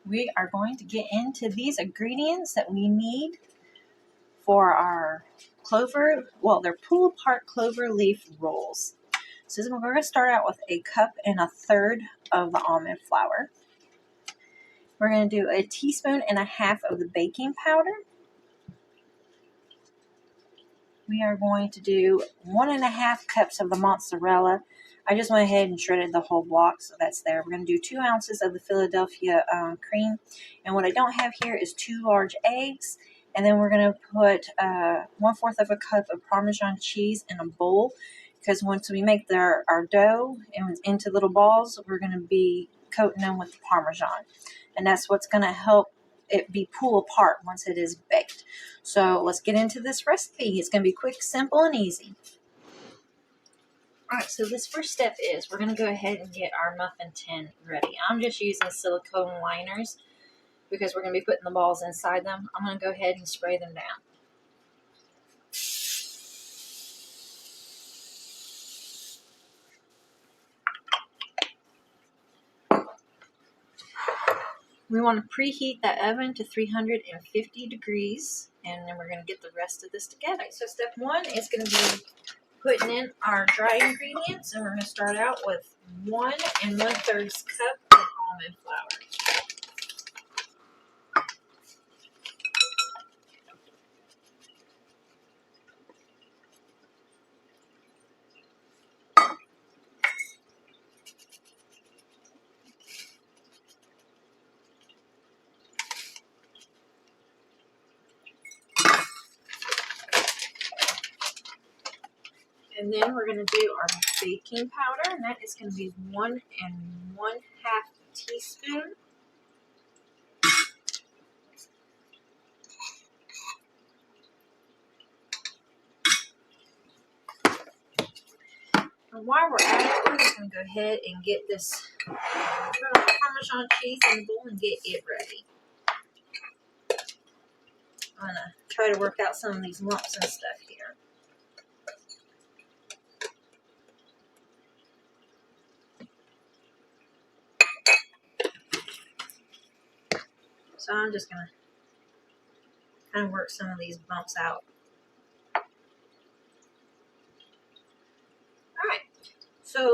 we are going to get into these ingredients that we need for our they're pull-apart clover leaf rolls. So we're going to start out with 1.5 cups of the almond flour. We're going to do 1.5 teaspoons of the baking powder. We are going to do 1.5 cups of the mozzarella. I just went ahead and shredded the whole block, so that's there. We're going to do 2 ounces of the Philadelphia cream. And what I don't have here is 2 large eggs. And then we're going to put 1/4 of a cup of Parmesan cheese in a bowl. Because once we make our dough into little balls, we're going to be coating them with the Parmesan. And that's what's going to help it be pull apart once it is baked. So let's get into this recipe. It's going to be quick, simple, and easy. Alright, so this first step is we're going to go ahead and get our muffin tin ready. I'm just using silicone liners because we're going to be putting the balls inside them. I'm going to go ahead and spray them down. We want to preheat that oven to 350 degrees, and then we're going to get the rest of this together. So step 1 is going to be putting in our dry ingredients, and we're going to start out with 1 1/3 cup of almond flour. And then we're going to do our baking powder, and that is going to be 1 1/2 teaspoons. And while we're at it, we're just going to go ahead and get this Parmesan cheese in the bowl and get it ready. I'm going to try to work out some of these lumps and stuff here. So I'm just going to kind of work some of these bumps out. Alright, so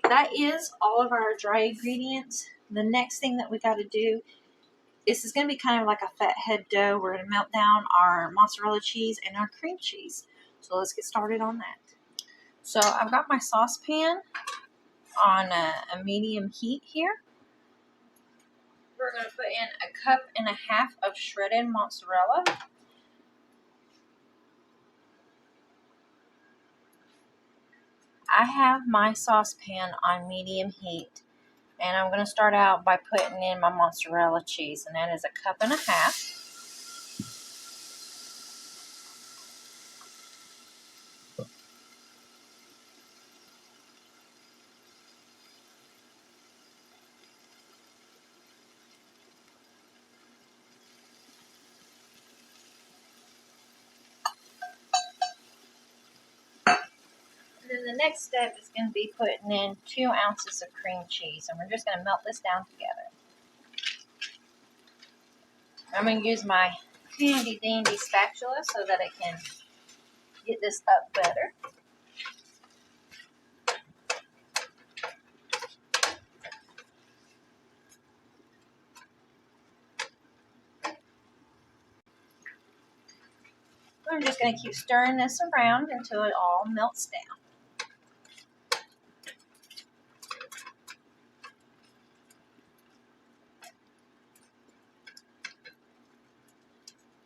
that is all of our dry ingredients. The next thing that we got to do, this is going to be kind of like a fathead dough. We're going to melt down our mozzarella cheese and our cream cheese. So let's get started on that. So I've got my saucepan on a medium heat here. We're going to put in 1.5 cups of shredded mozzarella. I have my saucepan on medium heat, and I'm going to start out by putting in my mozzarella cheese, and that is 1.5 cups. Then the next step is going to be putting in 2 ounces of cream cheese, and we're just going to melt this down together. I'm going to use my handy dandy spatula so that I can get this up better. I'm just going to keep stirring this around until it all melts down.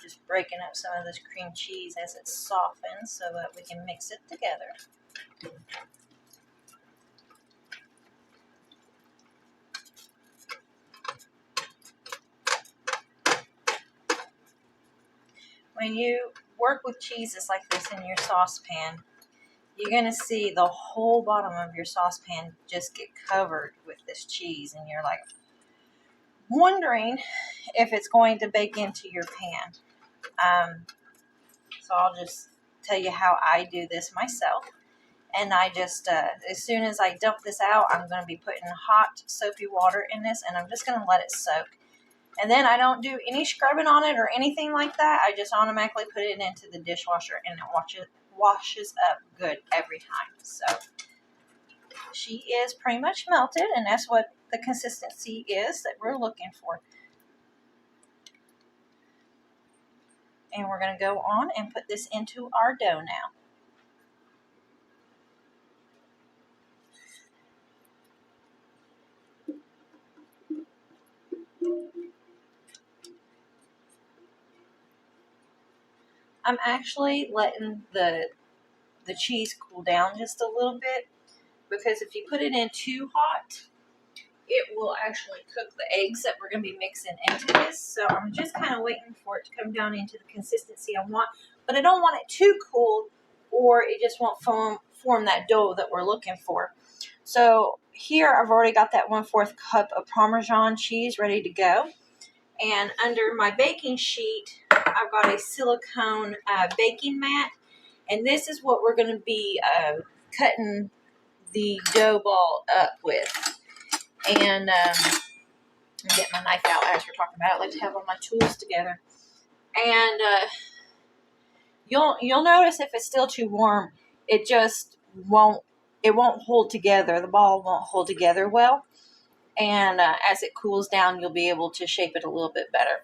Just breaking up some of this cream cheese as it softens so that we can mix it together. When you work with cheeses like this in your saucepan, you're going to see the whole bottom of your saucepan just get covered with this cheese, and you're like wondering if it's going to bake into your pan. So I'll just tell you how I do this myself. And I just, as soon as I dump this out, I'm going to be putting hot soapy water in this, and I'm just going to let it soak. And then I don't do any scrubbing on it or anything like that. I just automatically put it into the dishwasher and it washes up good every time. So she is pretty much melted, and that's what the consistency is that we're looking for. And we're going to go on and put this into our dough now. I'm actually letting the cheese cool down just a little bit, because if you put it in too hot, it will actually cook the eggs that we're going to be mixing into this. So I'm just kind of waiting for it to come down into the consistency I want, but I don't want it too cold or it just won't form that dough that we're looking for. So here I've already got that 1/4 cup of Parmesan cheese ready to go. And under my baking sheet, I've got a silicone baking mat. And this is what we're going to be cutting the dough ball up with. And get my knife out as we're talking about it. I like to have all my tools together. And you'll notice if it's still too warm, it just won't hold together. The ball won't hold together well. And as it cools down, you'll be able to shape it a little bit better.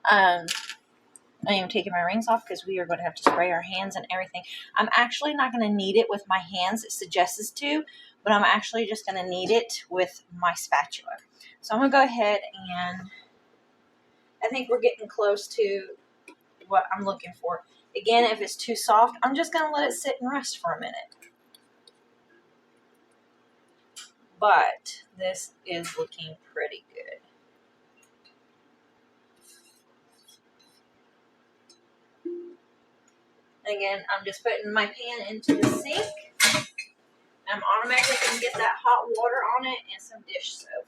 I am taking my rings off because we are going to have to spray our hands and everything. I'm actually not going to knead it with my hands. It suggests to, but I'm actually just going to knead it with my spatula. So I'm going to go ahead, and I think we're getting close to what I'm looking for. Again, if it's too soft, I'm just going to let it sit and rest for a minute. But this is looking pretty good. Again, I'm just putting my pan into the sink. I'm automatically going to get that hot water on it and some dish soap.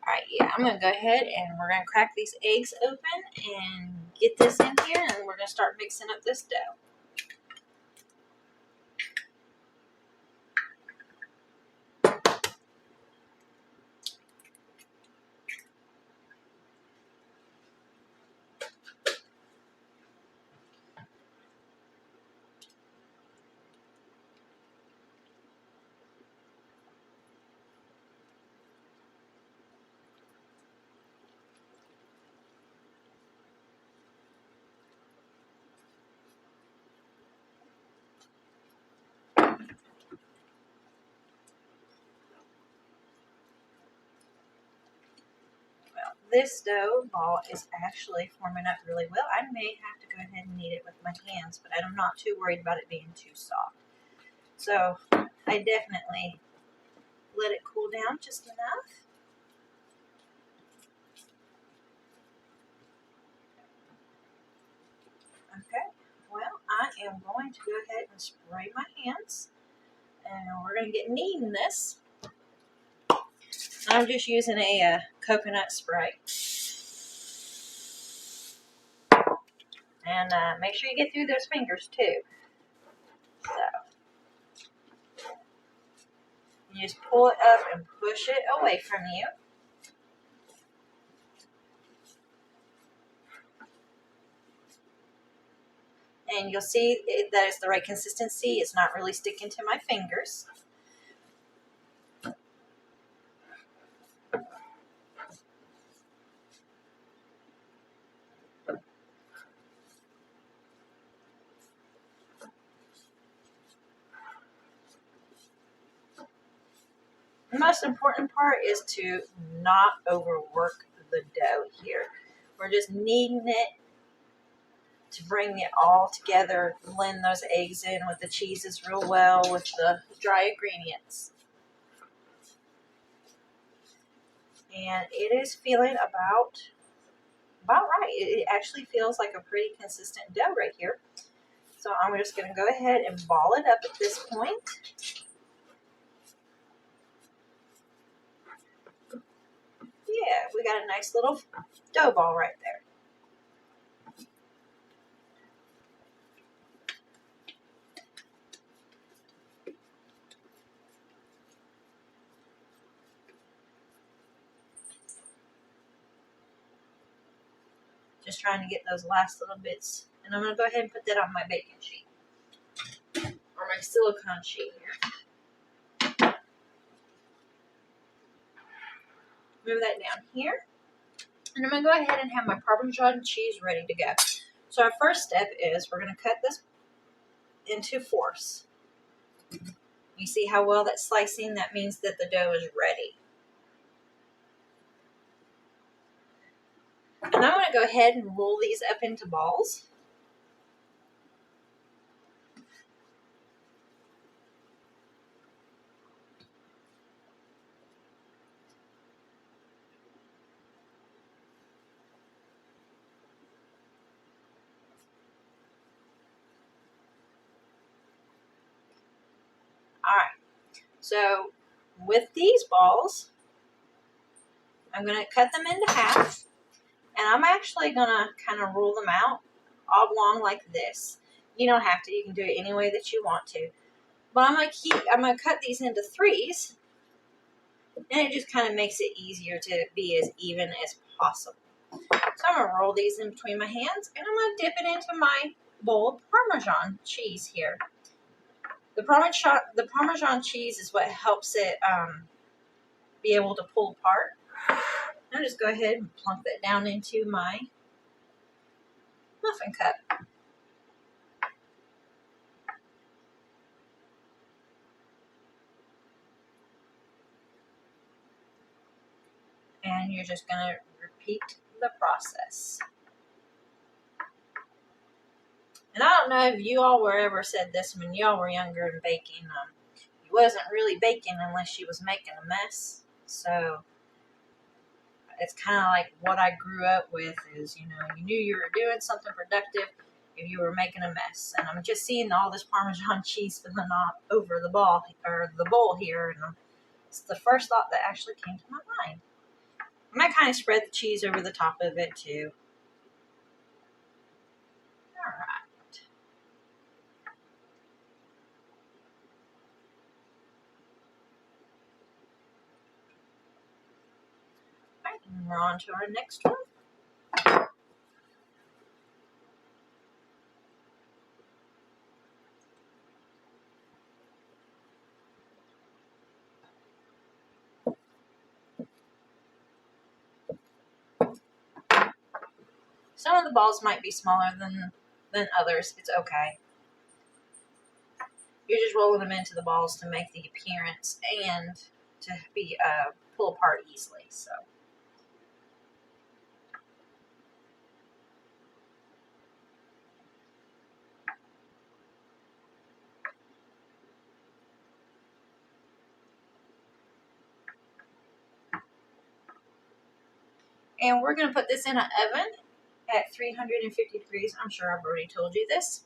Alright, yeah, I'm going to go ahead and we're going to crack these eggs open and get this in here, and we're going to start mixing up this dough. This dough ball is actually forming up really well. I may have to go ahead and knead it with my hands, but I'm not too worried about it being too soft. So I definitely let it cool down just enough. Okay, well, I am going to go ahead and spray my hands, and we're going to get kneading this. I'm just using a coconut spray. And make sure you get through those fingers too. So you just pull it up and push it away from you. And you'll see that it's the right consistency. It's not really sticking to my fingers. The most important part is to not overwork the dough here. We're just kneading it to bring it all together, blend those eggs in with the cheeses real well with the dry ingredients. And it is feeling about right. It actually feels like a pretty consistent dough right here. So I'm just going to go ahead and ball it up at this point. Yeah, we got a nice little dough ball right there. Just trying to get those last little bits. And I'm going to go ahead and put that on my baking sheet. Or my silicone sheet here. Move that down here. And I'm going to go ahead and have my Parmesan cheese ready to go. So our first step is we're going to cut this into fourths. You see how well that's slicing? That means that the dough is ready. And I'm going to go ahead and roll these up into balls. Alright, so with these balls, I'm going to cut them into half. And I'm actually going to kind of roll them out oblong like this. You don't have to. You can do it any way that you want to. But I'm going to cut these into threes. And it just kind of makes it easier to be as even as possible. So I'm going to roll these in between my hands. And I'm going to dip it into my bowl of Parmesan cheese here. The Parmesan cheese is what helps it be able to pull apart. I'll just go ahead and plunk that down into my muffin cup. And you're just going to repeat the process. And I don't know if you all were ever said this when y'all were younger and baking. You wasn't really baking unless you was making a mess. So it's kind of like what I grew up with is, you knew you were doing something productive if you were making a mess. And I'm just seeing all this Parmesan cheese filling over the bowl here. And it's the first thought that actually came to my mind. I might kind of spread the cheese over the top of it too. Alright. Alright, and we're on to our next one. Some of the balls might be smaller than others. It's okay. You're just rolling them into the balls to make the appearance and to be pull apart easily. So. And we're going to put this in an oven at 350 degrees. I'm sure I've already told you this.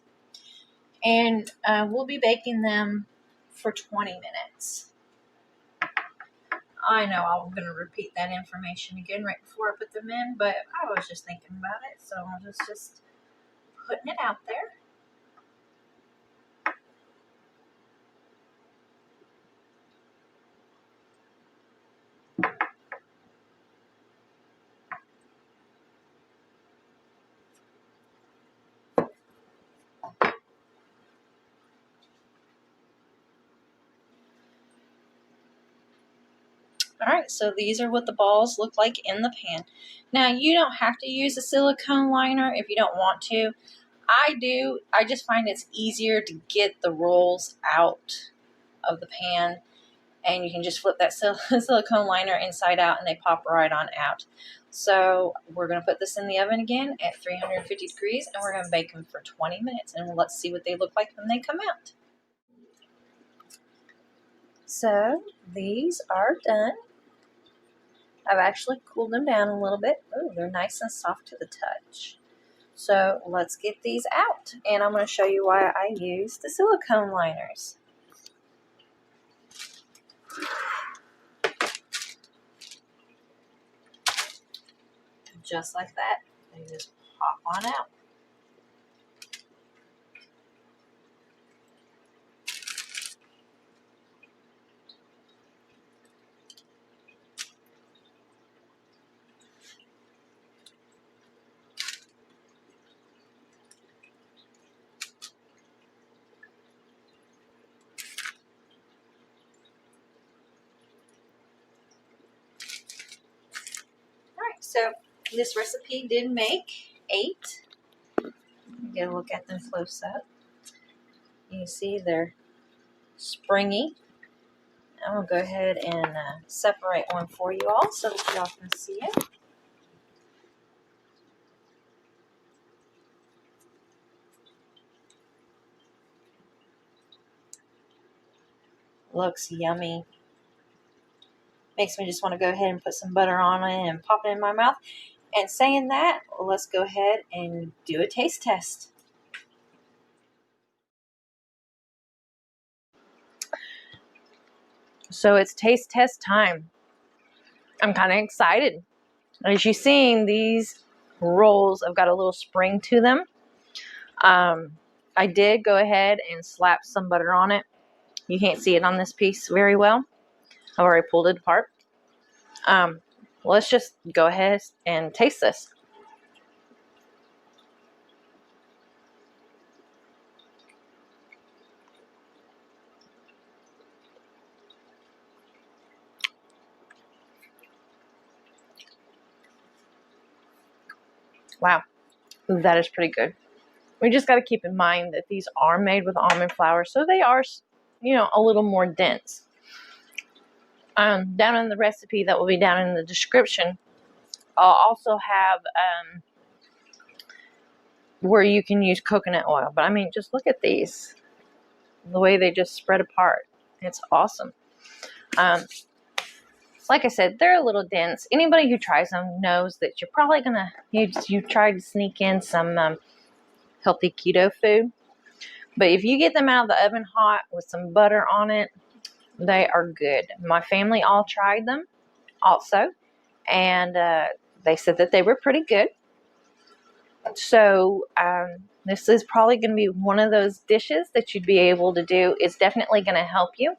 And we'll be baking them for 20 minutes. I know I'm going to repeat that information again right before I put them in, but I was just thinking about it, so I'm just putting it out there. Alright, so these are what the balls look like in the pan. Now, you don't have to use a silicone liner if you don't want to. I do. I just find it's easier to get the rolls out of the pan, and you can just flip that silicone liner inside out and they pop right on out. So we're going to put this in the oven again at 350 degrees, and we're going to bake them for 20 minutes, and let's see what they look like when they come out. So these are done. I've actually cooled them down a little bit. Oh, they're nice and soft to the touch. So let's get these out. And I'm going to show you why I use the silicone liners. Just like that. They just pop on out. So this recipe did make 8. Get a look at them close up. You can see they're springy. I'm going to go ahead and separate one for you all so that y'all can see it. Looks yummy. Makes me just want to go ahead and put some butter on it and pop it in my mouth. And saying that, let's go ahead and do a taste test. So it's taste test time. I'm kind of excited. As you've seen, these rolls have got a little spring to them. I did go ahead and slap some butter on it. You can't see it on this piece very well. I've already pulled it apart. Let's just go ahead and taste this. Wow, that is pretty good. We just got to keep in mind that these are made with almond flour, so they are, a little more dense. Down in the recipe that will be down in the description, I'll also have where you can use coconut oil. But I mean, just look at these, the way they just spread apart. It's awesome. Like I said, they're a little dense. Anybody who tries them knows that you're probably gonna you try to sneak in some healthy keto food. But if you get them out of the oven hot with some butter on it, they are good. My family all tried them also, and they said that they were pretty good. So this is probably going to be one of those dishes that you'd be able to do. It's definitely going to help you.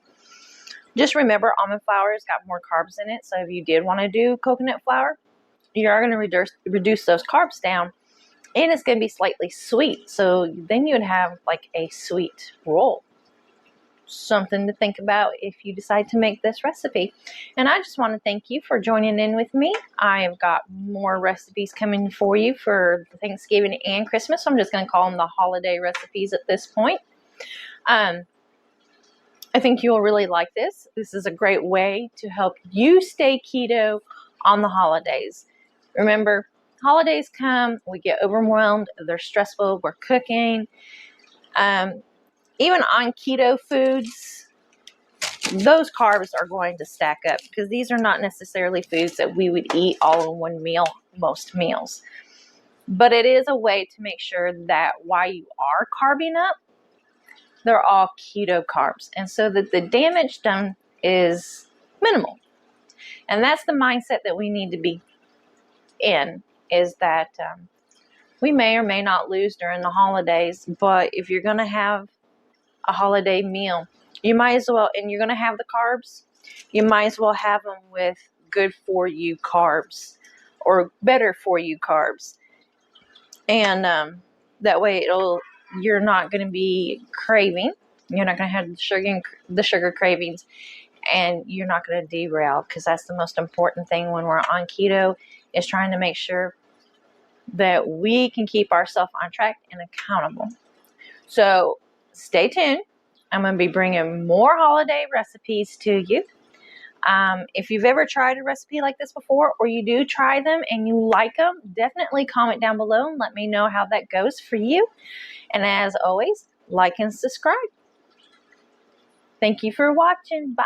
Just remember, almond flour has got more carbs in it. So if you did want to do coconut flour, you are going to reduce those carbs down. And it's going to be slightly sweet. So then you would have like a sweet roll. Something to think about if you decide to make this recipe. And I just want to thank you for joining in with me. I have got more recipes coming for you for Thanksgiving and Christmas. So I'm just going to call them the holiday recipes at this point. I think you'll really like this. This is a great way to help you stay keto on the holidays. Remember, holidays come, we get overwhelmed, they're stressful, we're cooking. Even on keto foods, those carbs are going to stack up because these are not necessarily foods that we would eat all in one meal, most meals. But it is a way to make sure that while you are carbing up, they're all keto carbs. And so that the damage done is minimal. And that's the mindset that we need to be in, is that we may or may not lose during the holidays. But if you're going to have a holiday meal, you might as well, and you're going to have the carbs, you might as well have them with good for you carbs or better for you carbs. And that way you're not going to be craving. You're not going to have the sugar cravings, and you're not going to derail, because that's the most important thing when we're on keto, is trying to make sure that we can keep ourselves on track and accountable. So stay tuned. I'm going to be bringing more holiday recipes to you. If you've ever tried a recipe like this before, or you do try them and you like them, definitely comment down below and let me know how that goes for you. And as always, like and subscribe. Thank you for watching. Bye.